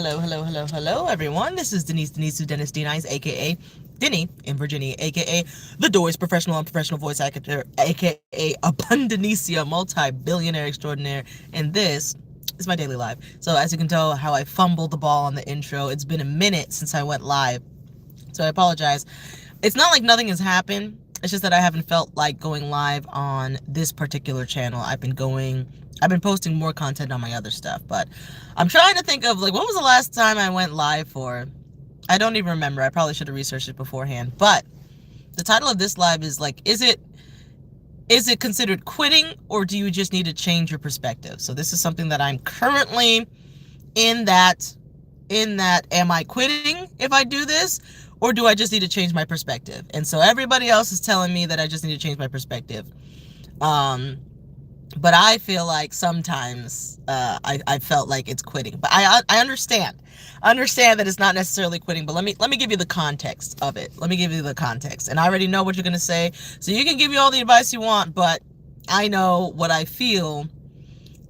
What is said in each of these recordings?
hello, everyone. This is Denise Dennis D9s, aka Denny in Virginia, aka the Doors professional and professional voice actor, aka Abundanicia, multi-billionaire extraordinaire, and this is my daily life. So as you can tell how I fumbled the ball on the intro, it's been a minute since I went live, so I apologize. It's not like nothing has happened. It's just that I haven't felt like going live on this particular channel. I've been posting more content on my other stuff, but I'm trying to think of, like, when was the last time I went live for? I don't even remember. I probably should have researched it beforehand, but the title of this live is like, is it considered quitting, or do you just need to change your perspective? So this is something that I'm currently in that, am I quitting if I do this? Or do I just need to change my perspective? And so everybody else is telling me that I just need to change my perspective. But I feel like sometimes I felt like it's quitting. But I understand. I understand that it's not necessarily quitting. But let me give you the context of it. Let me give you the context. And I already know what you're going to say. So you can give me all the advice you want. But I know what I feel.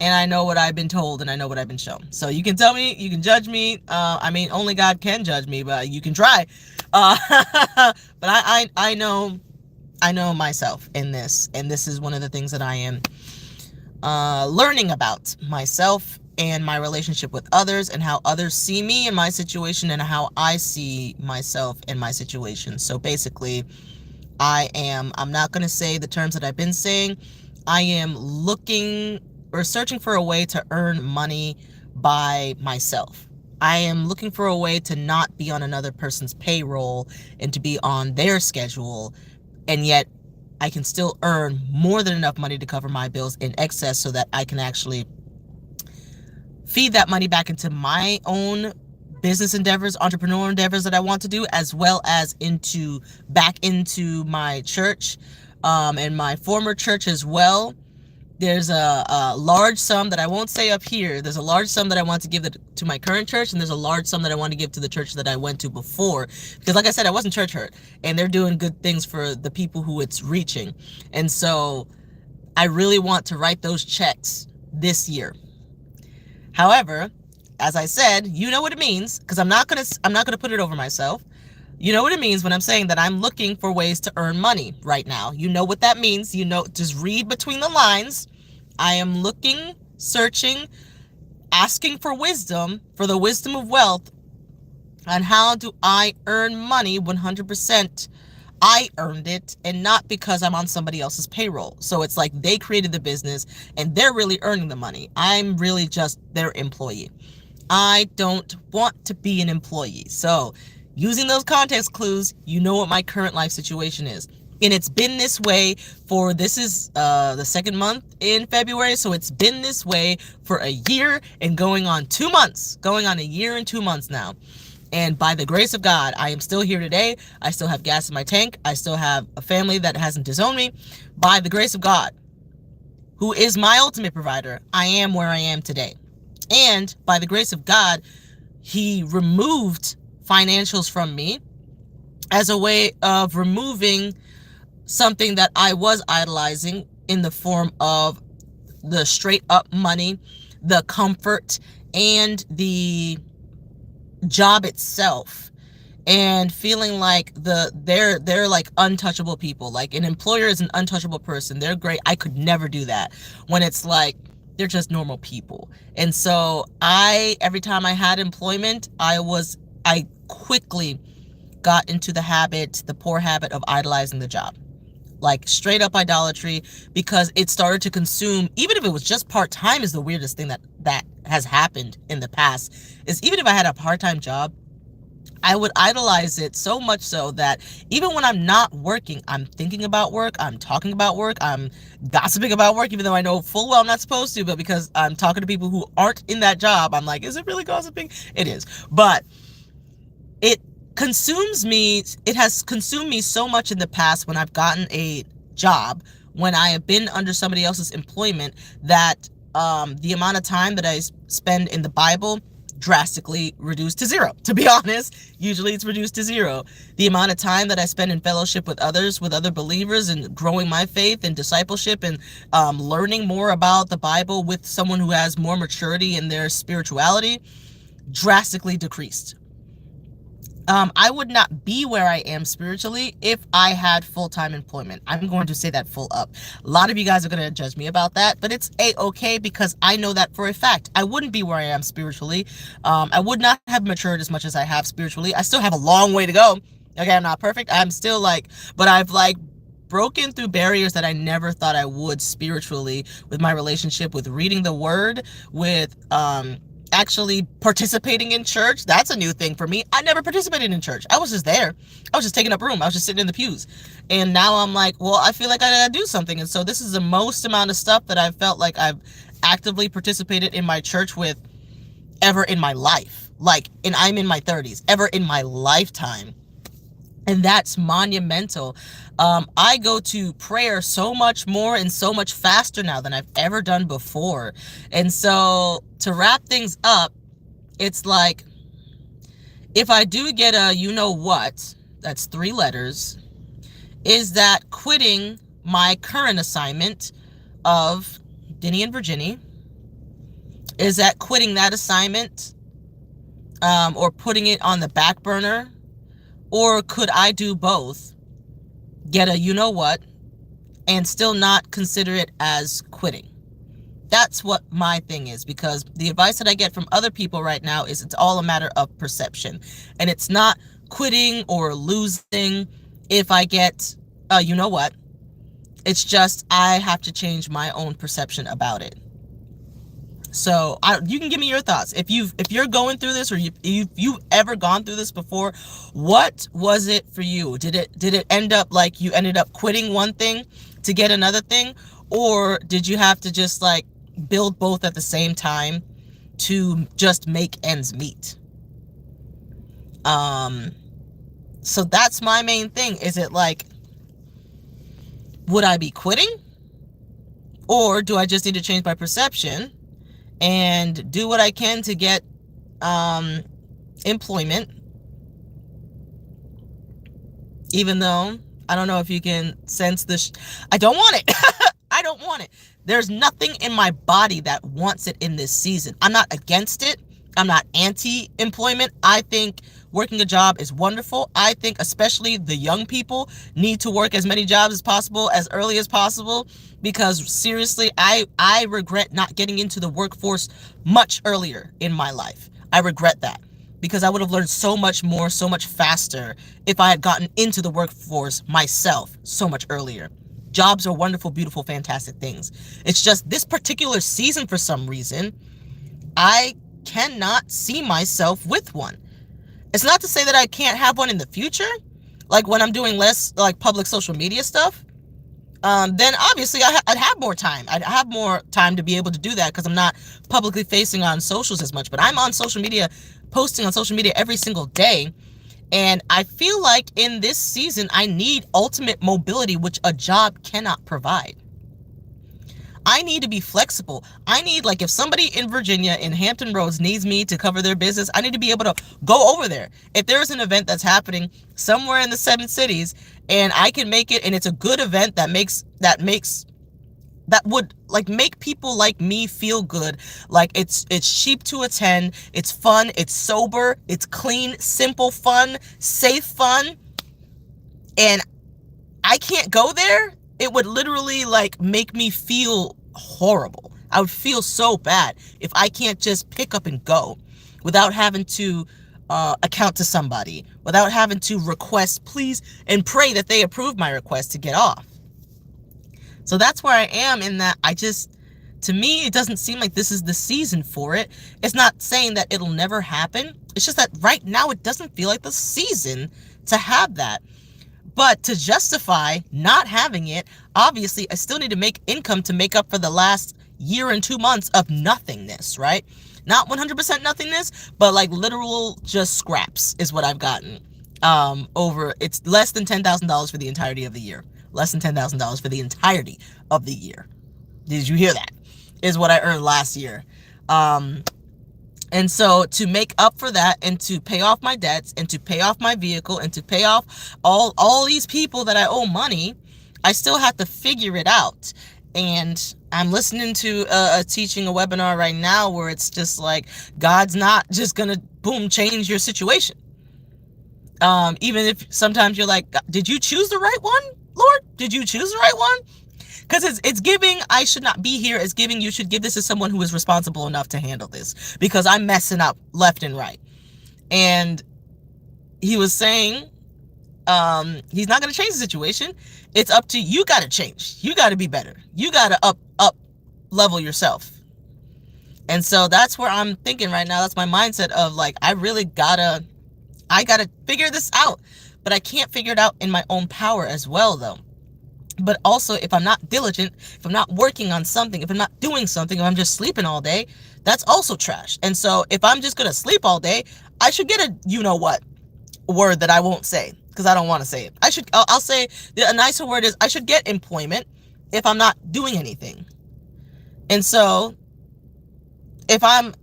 And I know what I've been told, and I know what I've been shown. So you can tell me, you can judge me. I mean, only God can judge me, but you can try. But I know myself in this, and this is one of the things that I am learning about myself and my relationship with others, and how others see me in my situation, and how I see myself in my situation. So basically, I'm not going to say the terms that I've been saying. I am looking or searching for a way to earn money by myself. I am looking for a way to not be on another person's payroll and to be on their schedule, and yet I can still earn more than enough money to cover my bills in excess, so that I can actually feed that money back into my own business endeavors, entrepreneurial endeavors that I want to do, as well as back into my church, and my former church as well. There's a large sum that I won't say up here. There's a large sum that I want to give to my current church, and there's a large sum that I want to give to the church that I went to before. Because like I said, I wasn't church hurt, and they're doing good things for the people who it's reaching. And so I really want to write those checks this year. However, as I said, you know what it means, because I'm not gonna put it over myself. You know what it means when I'm saying that I'm looking for ways to earn money right now. You know what that means. You know, just read between the lines. I am looking, searching, asking for wisdom, for the wisdom of wealth, on how do I earn money 100%. I earned it, and not because I'm on somebody else's payroll. So it's like they created the business and they're really earning the money. I'm really just their employee. I don't want to be an employee. So using those context clues, you know what my current life situation is. And it's been this way for, this is the second month in February. So it's been this way for a year and going on 2 months, going on a year and 2 months now. And by the grace of God, I am still here today. I still have gas in my tank. I still have a family that hasn't disowned me. By the grace of God, who is my ultimate provider, I am where I am today. And by the grace of God, he removed financials from me as a way of removing something that I was idolizing, in the form of the straight up money, the comfort, and the job itself, and feeling like they're like untouchable people. Like, an employer is an untouchable person. They're great. I could never do that, when it's like they're just normal people. And so every time I had employment, I quickly got into the poor habit of idolizing the job. Like, straight up idolatry, because it started to consume, even if it was just part-time, is the weirdest thing that has happened in the past, is even if I had a part-time job, I would idolize it so much so that even when I'm not working, I'm thinking about work, I'm talking about work, I'm gossiping about work, even though I know full well I'm not supposed to, but because I'm talking to people who aren't in that job, I'm like, is it really gossiping? It is. But it consumes me. It has consumed me so much in the past when I've gotten a job, when I have been under somebody else's employment, that the amount of time that I spend in the Bible drastically reduced to zero. To be honest, usually it's reduced to zero. The amount of time that I spend in fellowship with others, with other believers, and growing my faith and discipleship, and learning more about the Bible with someone who has more maturity in their spirituality, drastically decreased. I would not be where I am spiritually if I had full-time employment. I'm going to say that full up. A lot of you guys are going to judge me about that, but it's a-okay because I know that for a fact. I wouldn't be where I am spiritually. I would not have matured as much as I have spiritually. I still have a long way to go. Okay, I'm not perfect. I'm still but I've broken through barriers that I never thought I would spiritually, with my relationship, with reading the word, with actually participating in church. That's a new thing for me. I never participated in church. I was just there. I was just taking up room. I was just sitting in the pews. And now I'm well, I feel like I gotta do something. And so this is the most amount of stuff that I felt like I've actively participated in my church with ever in my life. And I'm in my 30s, ever in my lifetime. And that's monumental. I go to prayer so much more and so much faster now than I've ever done before. And so to wrap things up, it's if I do get a you know what, that's 3 letters, is that quitting my current assignment of Denny and Virginia? Is that quitting that assignment or putting it on the back burner? Or could I do both, get a you know what, and still not consider it as quitting? That's what my thing is, because the advice that I get from other people right now is it's all a matter of perception. And it's not quitting or losing if I get a you know what. It's just I have to change my own perception about it. So you can give me your thoughts. If you're going through this, or you've ever gone through this before, what was it for you? Did it end up like you ended up quitting one thing to get another thing, or did you have to just build both at the same time to just make ends meet? So that's my main thing. Is it would I be quitting, or do I just need to change my perception and do what I can to get employment, even though I don't know if you can sense this. I don't want it. I don't want it. There's nothing in my body that wants it in this season. I'm not against it. I'm not anti-employment. I think working a job is wonderful. I think especially the young people need to work as many jobs as possible, as early as possible, because seriously, I regret not getting into the workforce much earlier in my life. I regret that, because I would have learned so much more, so much faster if I had gotten into the workforce myself so much earlier. Jobs are wonderful, beautiful, fantastic things. It's just this particular season, for some reason, I cannot see myself with one. It's not to say that I can't have one in the future, when I'm doing less public social media stuff. Then obviously I'd have more time. I'd have more time to be able to do that, because I'm not publicly facing on socials as much. But I'm on social media, posting on social media every single day. And I feel like in this season, I need ultimate mobility, which a job cannot provide. I need to be flexible. I need, if somebody in Virginia, in Hampton Roads, needs me to cover their business, I need to be able to go over there. If there's an event that's happening somewhere in the 7 cities and I can make it, and it's a good event that would make people like me feel good, it's cheap to attend, it's fun, it's sober, it's clean, simple fun, safe fun, and I can't go there, it would literally make me feel horrible. I would feel so bad if I can't just pick up and go without having to account to somebody, without having to request, please, and pray that they approve my request to get off. So that's where I am in that. To me, it doesn't seem like this is the season for it. It's not saying that it'll never happen. It's just that right now it doesn't feel like the season to have that. But to justify not having it, obviously, I still need to make income to make up for the last year and 2 months of nothingness, right? Not 100% nothingness, but literal just scraps is what I've gotten. It's less than $10,000 for the entirety of the year. Less than $10,000 for the entirety of the year. Did you hear that? Is what I earned last year. And so to make up for that, and to pay off my debts, and to pay off my vehicle, and to pay off all these people that I owe money, I still have to figure it out. And I'm listening to a teaching, a webinar right now where it's just like, God's not just going to, boom, change your situation. Even if sometimes you're like, did you choose the right one, Lord? Did you choose the right one? Because it's giving, I should not be here. It's giving, you should give this to someone who is responsible enough to handle this, because I'm messing up left and right. And he was saying, he's not going to change the situation. It's up to you. Got to change. You got to be better. You got to up level yourself. And so that's where I'm thinking right now. That's my mindset of like, I gotta figure this out, but I can't figure it out in my own power as well though. But also, if I'm not diligent, if I'm not working on something, if I'm not doing something, if I'm just sleeping all day, that's also trash. And so if I'm just going to sleep all day, I should get a, you know what, word that I won't say because I don't want to say it. I'll say a nicer word is I should get employment if I'm not doing anything. And so if I've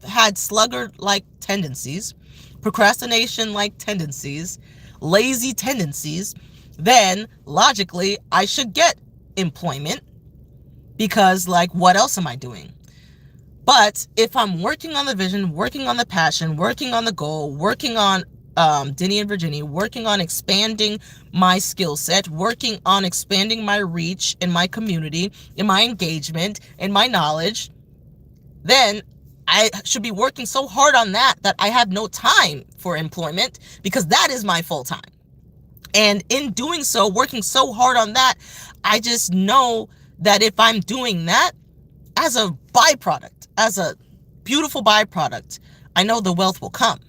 had sluggard-like tendencies, procrastination-like tendencies, lazy tendencies, then logically I should get employment, because like, what else am I doing? But if I'm working on the vision, working on the passion, working on the goal, working on Denny and Virginia, working on expanding my skill set, working on expanding my reach in my community, in my engagement, in my knowledge, then I should be working so hard on that I have no time for employment, because that is my full time. And in doing so, working so hard on that, I just know that if I'm doing that as a byproduct, as a beautiful byproduct, I know the wealth will come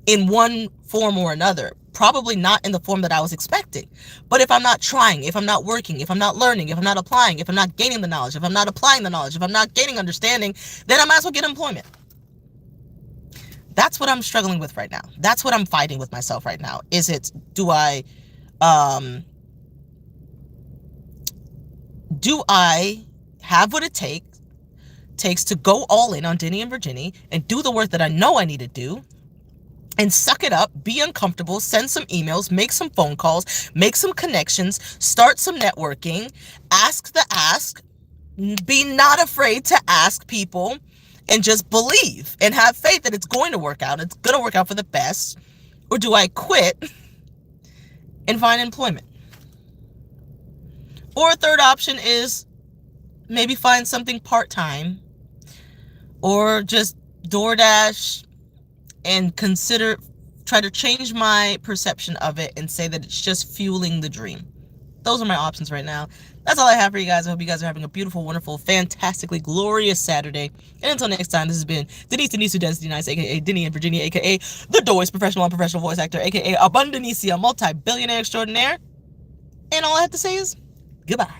in one form or another. Probably not in the form that I was expecting. But if I'm not trying, if I'm not working, if I'm not learning, if I'm not applying, if I'm not gaining the knowledge, if I'm not applying the knowledge, if I'm not gaining understanding, then I might as well get employment. That's what I'm struggling with right now. That's what I'm fighting with myself right now. Is it, do I have what it takes to go all in on Denny and Virginia and do the work that I know I need to do, and suck it up, be uncomfortable, send some emails, make some phone calls, make some connections, start some networking, ask the ask, be not afraid to ask people, and just believe and have faith that it's going to work out. It's going to work out for the best. Or do I quit and find employment? Or a third option is maybe find something part-time, or just DoorDash and try to change my perception of it and say that it's just fueling the dream. Those are my options right now. That's all I have for you guys. I hope you guys are having a beautiful, wonderful, fantastically glorious Saturday. And until next time, this has been Denise Density Nice, aka Denny and Virginia, aka the Doyce professional and professional voice actor, aka Abundanicia, multi-billionaire extraordinaire. And all I have to say is goodbye.